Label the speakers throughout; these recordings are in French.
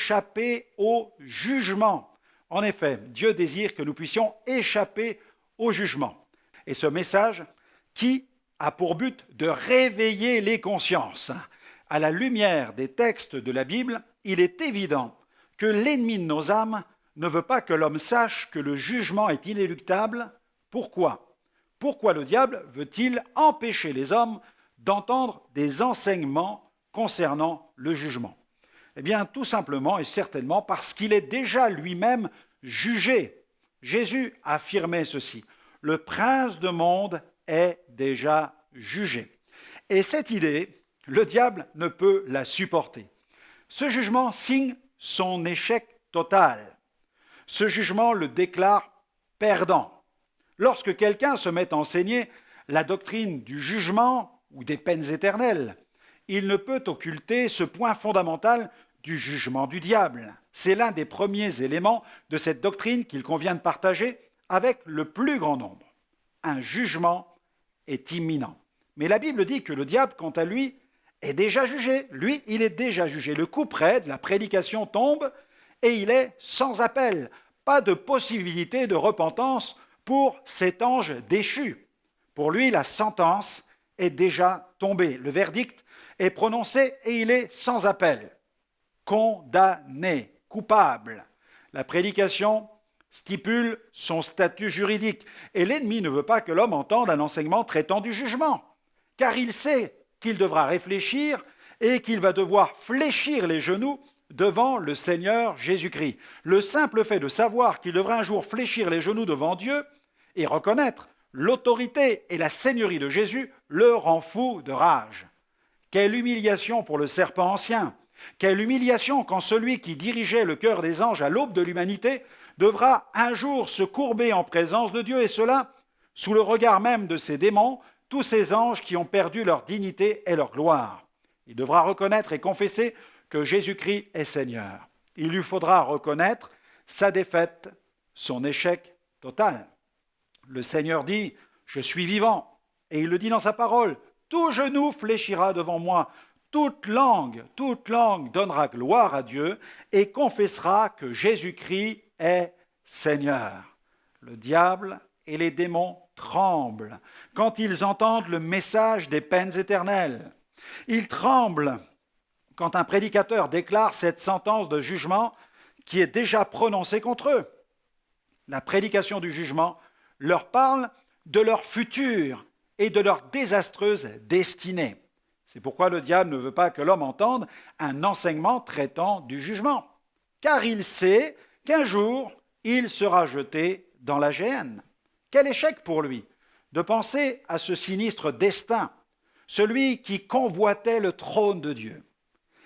Speaker 1: échapper au jugement. En effet, Dieu désire que nous puissions échapper au jugement. Et ce message qui a pour but de réveiller les consciences. À la lumière des textes de la Bible, il est évident que l'ennemi de nos âmes ne veut pas que l'homme sache que le jugement est inéluctable. Pourquoi ? Pourquoi le diable veut-il empêcher les hommes d'entendre des enseignements concernant le jugement ? Eh bien, tout simplement et certainement parce qu'il est déjà lui-même jugé. Jésus affirmait ceci: le prince du monde est déjà jugé. Et cette idée, le diable ne peut la supporter. Ce jugement signe son échec total. Ce jugement le déclare perdant. Lorsque quelqu'un se met à enseigner la doctrine du jugement ou des peines éternelles, il ne peut occulter ce point fondamental du jugement du diable. C'est l'un des premiers éléments de cette doctrine qu'il convient de partager avec le plus grand nombre. Un jugement est imminent. Mais la Bible dit que le diable, quant à lui, est déjà jugé. Lui, il est déjà jugé. Le coup près de la prédication tombe et il est sans appel. Pas de possibilité de repentance pour cet ange déchu. Pour lui, la sentence est déjà tombée. Le verdict est prononcé et il est sans appel. Condamné, coupable. La prédication stipule son statut juridique. Et l'ennemi ne veut pas que l'homme entende un enseignement traitant du jugement, car il sait qu'il devra réfléchir et qu'il va devoir fléchir les genoux devant le Seigneur Jésus-Christ. Le simple fait de savoir qu'il devra un jour fléchir les genoux devant Dieu et reconnaître l'autorité et la seigneurie de Jésus le rend fou de rage. Quelle humiliation pour le serpent ancien! Quelle humiliation quand celui qui dirigeait le cœur des anges à l'aube de l'humanité devra un jour se courber en présence de Dieu, et cela sous le regard même de ces démons, tous ces anges qui ont perdu leur dignité et leur gloire. Il devra reconnaître et confesser que Jésus-Christ est Seigneur. Il lui faudra reconnaître sa défaite, son échec total. Le Seigneur dit « Je suis vivant » et il le dit dans sa parole « Tout genou fléchira devant moi, toute langue donnera gloire à Dieu et confessera que Jésus-Christ est Seigneur. » Le diable et les démons tremblent quand ils entendent le message des peines éternelles. Ils tremblent quand un prédicateur déclare cette sentence de jugement qui est déjà prononcée contre eux. La prédication du jugement leur parle de leur futur et de leur désastreuse destinée. C'est pourquoi le diable ne veut pas que l'homme entende un enseignement traitant du jugement, car il sait qu'un jour, il sera jeté dans la géhenne. Quel échec pour lui de penser à ce sinistre destin, celui qui convoitait le trône de Dieu.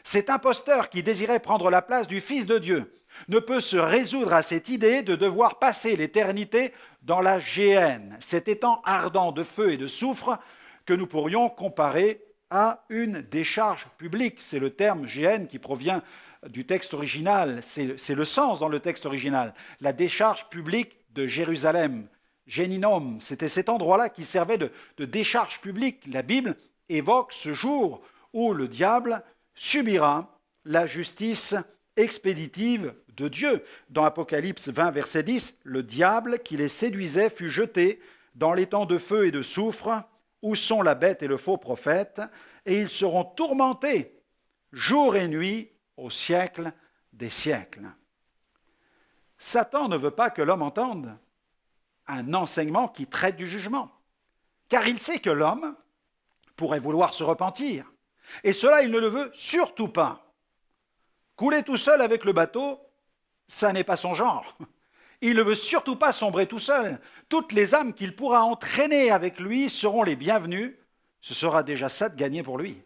Speaker 1: Cet imposteur qui désirait prendre la place du Fils de Dieu ne peut se résoudre à cette idée de devoir passer l'éternité dans la géhenne, cet étang ardent de feu et de soufre que nous pourrions comparer à une décharge publique. C'est le terme géhenne qui provient du texte original, c'est le sens dans le texte original. La décharge publique de Jérusalem, Géninom, c'était cet endroit-là qui servait de décharge publique. La Bible évoque ce jour où le diable subira la justice expéditive de Dieu. Dans Apocalypse 20, verset 10, le diable qui les séduisait fut jeté dans l'étang de feu et de soufre, où sont la bête et le faux prophète, et ils seront tourmentés jour et nuit au siècle des siècles. Satan ne veut pas que l'homme entende un enseignement qui traite du jugement, car il sait que l'homme pourrait vouloir se repentir, et cela il ne le veut surtout pas. Couler tout seul avec le bateau, ça n'est pas son genre. Il ne veut surtout pas sombrer tout seul. Toutes les âmes qu'il pourra entraîner avec lui seront les bienvenues. Ce sera déjà ça de gagner pour lui.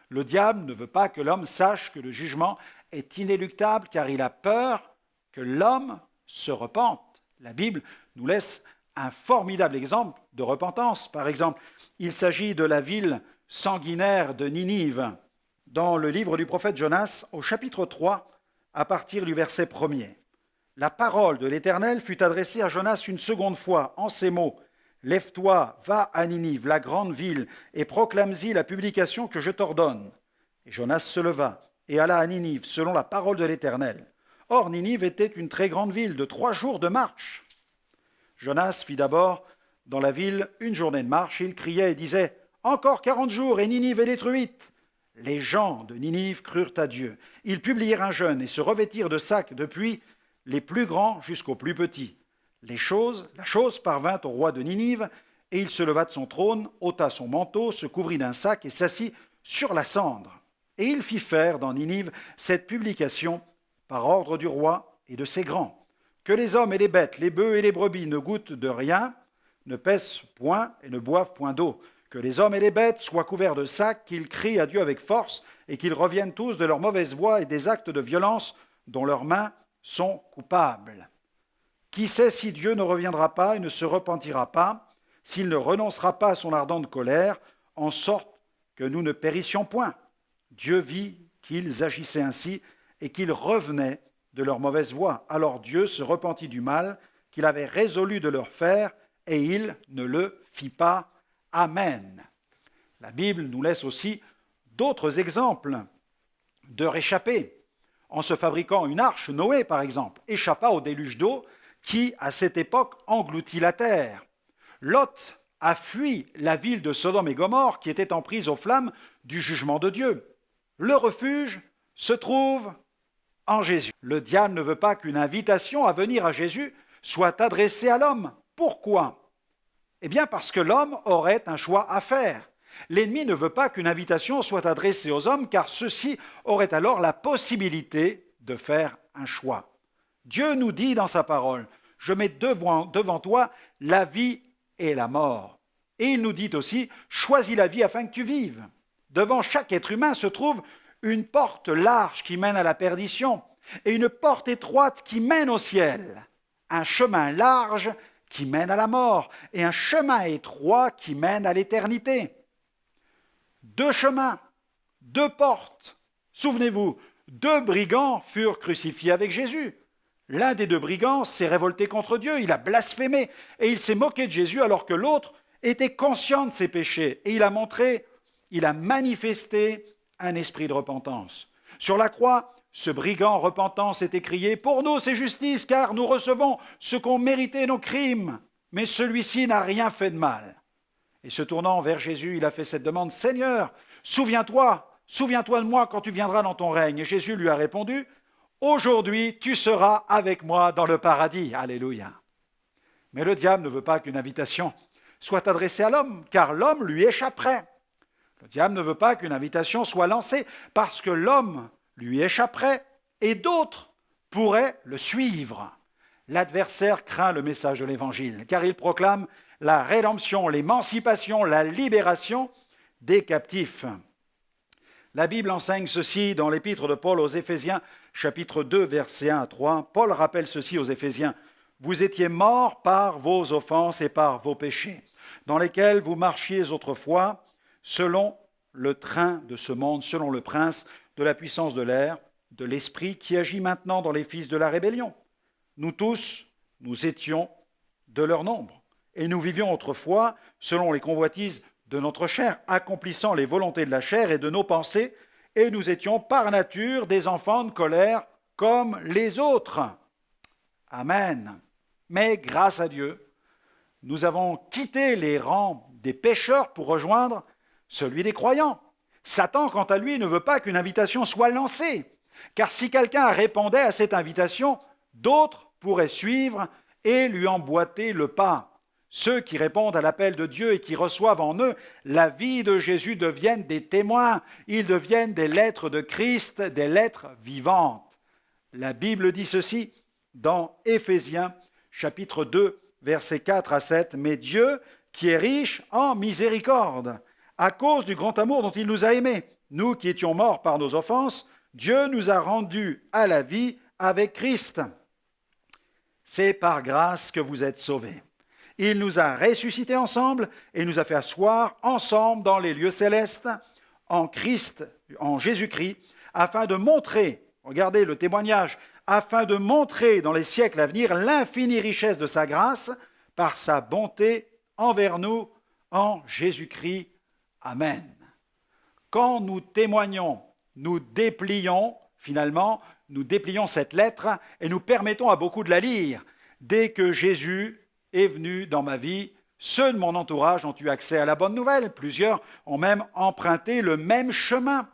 Speaker 1: Le diable ne veut pas que l'homme sache que le jugement est inéluctable, car il a peur que l'homme se repente. La Bible nous laisse un formidable exemple de repentance. Par exemple, il s'agit de la ville sanguinaire de Ninive, dans le livre du prophète Jonas, au chapitre 3, à partir du verset 1er. La parole de l'Éternel fut adressée à Jonas une seconde fois, en ces mots : « Lève-toi, va à Ninive, la grande ville, et proclame-y la publication que je t'ordonne. » Et Jonas se leva, et alla à Ninive, selon la parole de l'Éternel. Or, Ninive était une très grande ville de 3 jours de marche. Jonas fit d'abord dans la ville une journée de marche, et il criait et disait « Encore 40 jours, et Ninive est détruite !» Les gens de Ninive crurent à Dieu. Ils publièrent un jeûne et se revêtirent de sacs depuis les plus grands jusqu'aux plus petits. La chose parvint au roi de Ninive, et il se leva de son trône, ôta son manteau, se couvrit d'un sac et s'assit sur la cendre. Et il fit faire dans Ninive cette publication par ordre du roi et de ses grands, que les hommes et les bêtes, les bœufs et les brebis ne goûtent de rien, ne pèsent point et ne boivent point d'eau, que les hommes et les bêtes soient couverts de sacs, qu'ils crient à Dieu avec force, et qu'ils reviennent tous de leur mauvaise voie et des actes de violence dont leurs mains sont coupables. Qui sait si Dieu ne reviendra pas et ne se repentira pas, s'il ne renoncera pas à son ardente colère, en sorte que nous ne périssions point. Dieu vit qu'ils agissaient ainsi et qu'ils revenaient de leur mauvaise voie. Alors Dieu se repentit du mal qu'il avait résolu de leur faire, et il ne le fit pas. Amen. La Bible nous laisse aussi d'autres exemples de réchappés. En se fabriquant une arche, Noé, par exemple, échappa au déluge d'eau qui, à cette époque, engloutit la terre. Lot a fui la ville de Sodome et Gomorrhe qui était en prise aux flammes du jugement de Dieu. Le refuge se trouve en Jésus. Le diable ne veut pas qu'une invitation à venir à Jésus soit adressée à l'homme. Pourquoi ? Eh bien parce que l'homme aurait un choix à faire. L'ennemi ne veut pas qu'une invitation soit adressée aux hommes, car ceux-ci auraient alors la possibilité de faire un choix. Dieu nous dit dans sa parole, « Je mets devant toi la vie et la mort. » Et il nous dit aussi, « Choisis la vie afin que tu vives. » Devant chaque être humain se trouve une porte large qui mène à la perdition et une porte étroite qui mène au ciel. Un chemin large qui mène à la mort et un chemin étroit qui mène à l'éternité. 2 chemins, 2 portes. Souvenez-vous, 2 brigands furent crucifiés avec Jésus. L'un des 2 brigands s'est révolté contre Dieu, il a blasphémé et il s'est moqué de Jésus alors que l'autre était conscient de ses péchés et il a manifesté un esprit de repentance. Sur la croix, ce brigand repentant s'est écrié « Pour nous, c'est justice, car nous recevons ce qu'ont mérité nos crimes. Mais celui-ci n'a rien fait de mal. » Et se tournant vers Jésus, il a fait cette demande « Seigneur, souviens-toi de moi quand tu viendras dans ton règne. » Et Jésus lui a répondu « Aujourd'hui, tu seras avec moi dans le paradis. » Alléluia. Mais le diable ne veut pas qu'une invitation soit adressée à l'homme, car l'homme lui échapperait. Le diable ne veut pas qu'une invitation soit lancée parce que l'homme lui échapperait et d'autres pourraient le suivre. L'adversaire craint le message de l'Évangile car il proclame la rédemption, l'émancipation, la libération des captifs. La Bible enseigne ceci dans l'épître de Paul aux Éphésiens, chapitre 2, versets 1 à 3. Paul rappelle ceci aux Éphésiens. « Vous étiez morts par vos offenses et par vos péchés, dans lesquels vous marchiez autrefois, selon le train de ce monde, selon le prince de la puissance de l'air, de l'esprit qui agit maintenant dans les fils de la rébellion. Nous tous, nous étions de leur nombre, et nous vivions autrefois selon les convoitises de notre chair, accomplissant les volontés de la chair et de nos pensées, et nous étions par nature des enfants de colère comme les autres. » Amen. Mais grâce à Dieu, nous avons quitté les rangs des pécheurs pour rejoindre celui des croyants. Satan, quant à lui, ne veut pas qu'une invitation soit lancée, car si quelqu'un répondait à cette invitation, d'autres pourraient suivre et lui emboîter le pas. Ceux qui répondent à l'appel de Dieu et qui reçoivent en eux la vie de Jésus deviennent des témoins, ils deviennent des lettres de Christ, des lettres vivantes. La Bible dit ceci dans Éphésiens, chapitre 2, versets 4 à 7, « Mais Dieu, qui est riche en miséricorde, à cause du grand amour dont il nous a aimés, nous qui étions morts par nos offenses, Dieu nous a rendus à la vie avec Christ. C'est par grâce que vous êtes sauvés. Il nous a ressuscités ensemble et nous a fait asseoir ensemble dans les lieux célestes en Christ, en Jésus-Christ, afin de montrer, regardez le témoignage, afin de montrer dans les siècles à venir l'infinie richesse de sa grâce par sa bonté envers nous en Jésus-Christ. Amen. Quand nous témoignons nous déplions cette lettre et nous permettons à beaucoup de la lire. Dès que Jésus est venu dans ma vie, ceux de mon entourage ont eu accès à la bonne nouvelle. Plusieurs ont même emprunté le même chemin,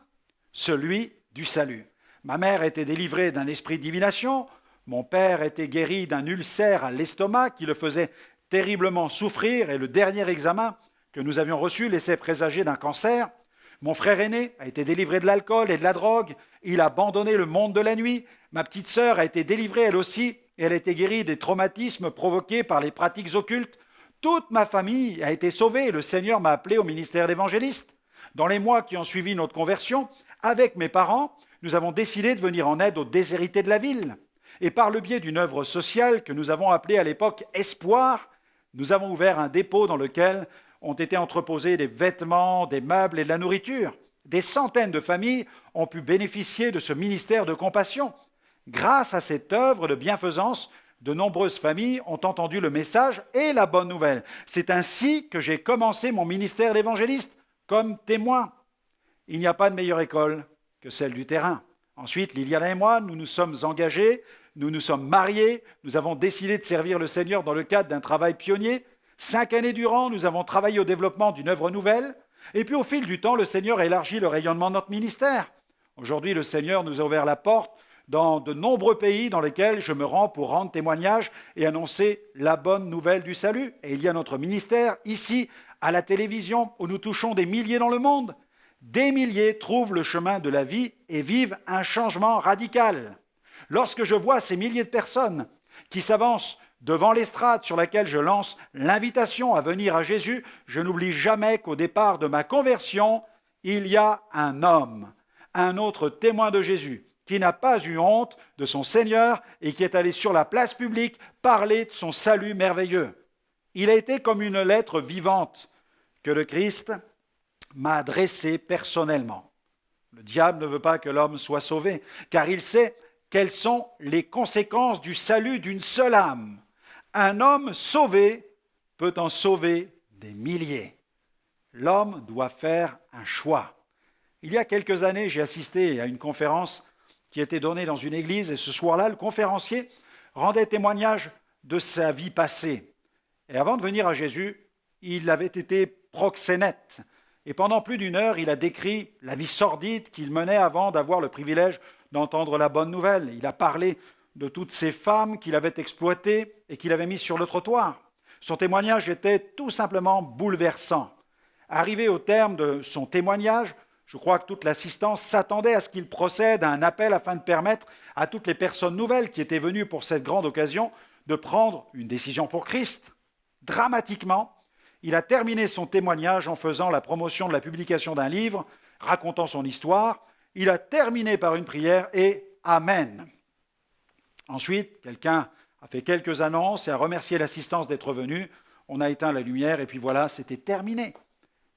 Speaker 1: celui du salut. Ma mère était délivrée d'un esprit de divination, mon père était guéri d'un ulcère à l'estomac qui le faisait terriblement souffrir et le dernier examen que nous avions reçu laissait présager d'un cancer. Mon frère aîné a été délivré de l'alcool et de la drogue, il a abandonné le monde de la nuit. Ma petite sœur a été délivrée elle aussi et elle a été guérie des traumatismes provoqués par les pratiques occultes. Toute ma famille a été sauvée. Le Seigneur m'a appelé au ministère d'évangéliste. Dans les mois qui ont suivi notre conversion, avec mes parents, nous avons décidé de venir en aide aux déshérités de la ville. Et par le biais d'une œuvre sociale que nous avons appelée à l'époque Espoir, nous avons ouvert un dépôt dans lequel ont été entreposés des vêtements, des meubles et de la nourriture. Des centaines de familles ont pu bénéficier de ce ministère de compassion. Grâce à cette œuvre de bienfaisance, de nombreuses familles ont entendu le message et la bonne nouvelle. C'est ainsi que j'ai commencé mon ministère d'évangéliste, comme témoin. Il n'y a pas de meilleure école que celle du terrain. Ensuite, Liliana et moi, nous nous sommes engagés, nous nous sommes mariés, nous avons décidé de servir le Seigneur dans le cadre d'un travail pionnier. 5 années durant, nous avons travaillé au développement d'une œuvre nouvelle. Et puis au fil du temps, le Seigneur a élargi le rayonnement de notre ministère. Aujourd'hui, le Seigneur nous a ouvert la porte dans de nombreux pays dans lesquels je me rends pour rendre témoignage et annoncer la bonne nouvelle du salut. Et il y a notre ministère ici, à la télévision, où nous touchons des milliers dans le monde. Des milliers trouvent le chemin de la vie et vivent un changement radical. Lorsque je vois ces milliers de personnes qui s'avancent devant l'estrade sur laquelle je lance l'invitation à venir à Jésus, je n'oublie jamais qu'au départ de ma conversion, il y a un homme, un autre témoin de Jésus, qui n'a pas eu honte de son Seigneur et qui est allé sur la place publique parler de son salut merveilleux. Il a été comme une lettre vivante que le Christ m'a adressée personnellement. Le diable ne veut pas que l'homme soit sauvé, car il sait quelles sont les conséquences du salut d'une seule âme. Un homme sauvé peut en sauver des milliers. L'homme doit faire un choix. Il y a quelques années, j'ai assisté à une conférence qui était donnée dans une église et ce soir-là, le conférencier rendait témoignage de sa vie passée. Et avant de venir à Jésus, il avait été proxénète. Et pendant plus d'1 heure, il a décrit la vie sordide qu'il menait avant d'avoir le privilège d'entendre la bonne nouvelle. Il a parlé de toutes ces femmes qu'il avait exploitées et qu'il avait mises sur le trottoir. Son témoignage était tout simplement bouleversant. Arrivé au terme de son témoignage, je crois que toute l'assistance s'attendait à ce qu'il procède à un appel afin de permettre à toutes les personnes nouvelles qui étaient venues pour cette grande occasion de prendre une décision pour Christ. Dramatiquement, il a terminé son témoignage en faisant la promotion de la publication d'un livre racontant son histoire. Il a terminé par une prière et Amen. Ensuite, quelqu'un a fait quelques annonces et a remercié l'assistance d'être venu. On a éteint la lumière et puis voilà, c'était terminé.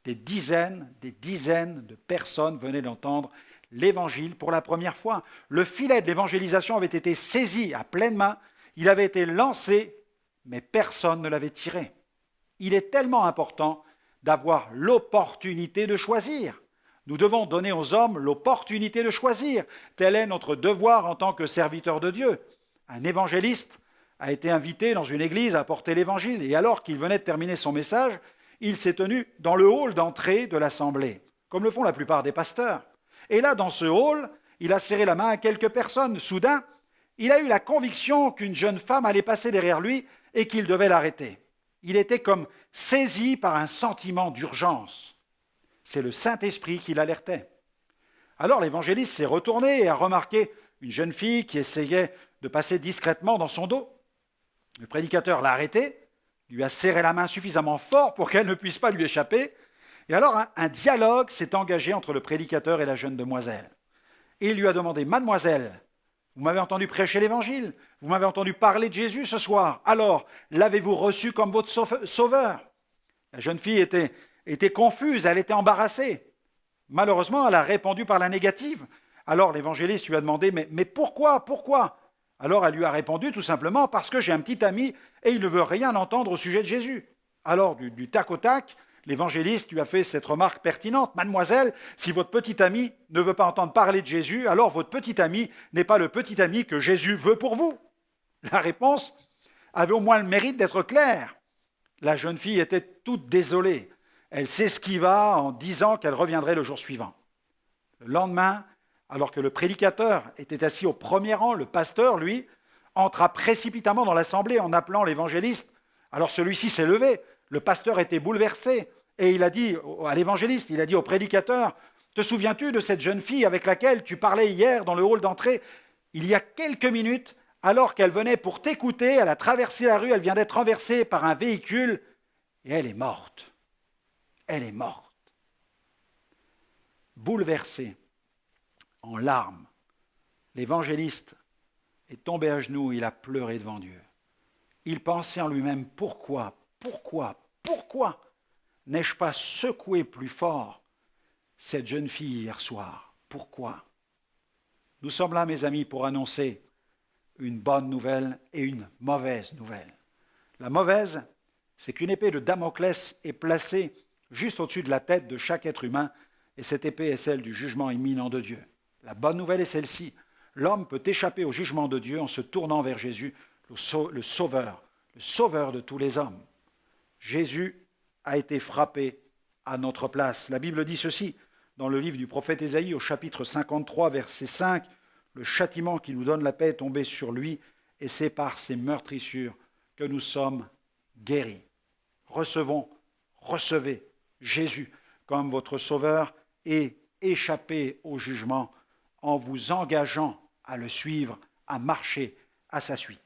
Speaker 1: Des dizaines de personnes venaient d'entendre l'Évangile pour la première fois. Le filet de l'évangélisation avait été saisi à pleine main, il avait été lancé, mais personne ne l'avait tiré. Il est tellement important d'avoir l'opportunité de choisir. Nous devons donner aux hommes l'opportunité de choisir. Tel est notre devoir en tant que serviteur de Dieu. Un évangéliste a été invité dans une église à porter l'évangile et alors qu'il venait de terminer son message, il s'est tenu dans le hall d'entrée de l'assemblée, comme le font la plupart des pasteurs. Et là, dans ce hall, il a serré la main à quelques personnes. Soudain, il a eu la conviction qu'une jeune femme allait passer derrière lui et qu'il devait l'arrêter. Il était comme saisi par un sentiment d'urgence. C'est le Saint-Esprit qui l'alertait. Alors l'évangéliste s'est retourné et a remarqué une jeune fille qui essayait de passer discrètement dans son dos. Le prédicateur l'a arrêtée, lui a serré la main suffisamment fort pour qu'elle ne puisse pas lui échapper. Et alors un dialogue s'est engagé entre le prédicateur et la jeune demoiselle. Et il lui a demandé « Mademoiselle, vous m'avez entendu prêcher l'Évangile, vous m'avez entendu parler de Jésus ce soir, alors l'avez-vous reçu comme votre sauveur ?» La jeune fille était confuse, elle était embarrassée. Malheureusement, elle a répondu par la négative. Alors l'évangéliste lui a demandé « Mais pourquoi ? Alors elle lui a répondu tout simplement « Parce que j'ai un petit ami et il ne veut rien entendre au sujet de Jésus. » Alors du tac au tac, l'évangéliste lui a fait cette remarque pertinente. Mademoiselle, si votre petit ami ne veut pas entendre parler de Jésus, alors votre petit ami n'est pas le petit ami que Jésus veut pour vous. La réponse avait au moins le mérite d'être claire. La jeune fille était toute désolée. Elle s'esquiva en disant qu'elle reviendrait le jour suivant. Le lendemain, alors que le prédicateur était assis au premier rang, le pasteur, lui, entra précipitamment dans l'assemblée en appelant l'évangéliste. Alors celui-ci s'est levé. Le pasteur était bouleversé et il a dit à l'évangéliste, il a dit au prédicateur, « Te souviens-tu de cette jeune fille avec laquelle tu parlais hier dans le hall d'entrée? Il y a quelques minutes, alors qu'elle venait pour t'écouter, elle a traversé la rue, elle vient d'être renversée par un véhicule et elle est morte. Elle est morte. » Bouleversé, en larmes, l'évangéliste est tombé à genoux, il a pleuré devant Dieu. Il pensait en lui-même, pourquoi n'ai-je pas secoué plus fort cette jeune fille hier soir? Pourquoi? Nous sommes là, mes amis, pour annoncer une bonne nouvelle et une mauvaise nouvelle. La mauvaise, c'est qu'une épée de Damoclès est placée juste au-dessus de la tête de chaque être humain, et cette épée est celle du jugement imminent de Dieu. La bonne nouvelle est celle-ci. L'homme peut échapper au jugement de Dieu en se tournant vers Jésus, le sauveur de tous les hommes. Jésus a été frappé à notre place. La Bible dit ceci dans le livre du prophète Ésaïe au chapitre 53, verset 5, « Le châtiment qui nous donne la paix est tombé sur lui, et c'est par ses meurtrissures que nous sommes guéris. » Recevez Jésus comme votre sauveur et échappez au jugement en vous engageant à le suivre, à marcher à sa suite.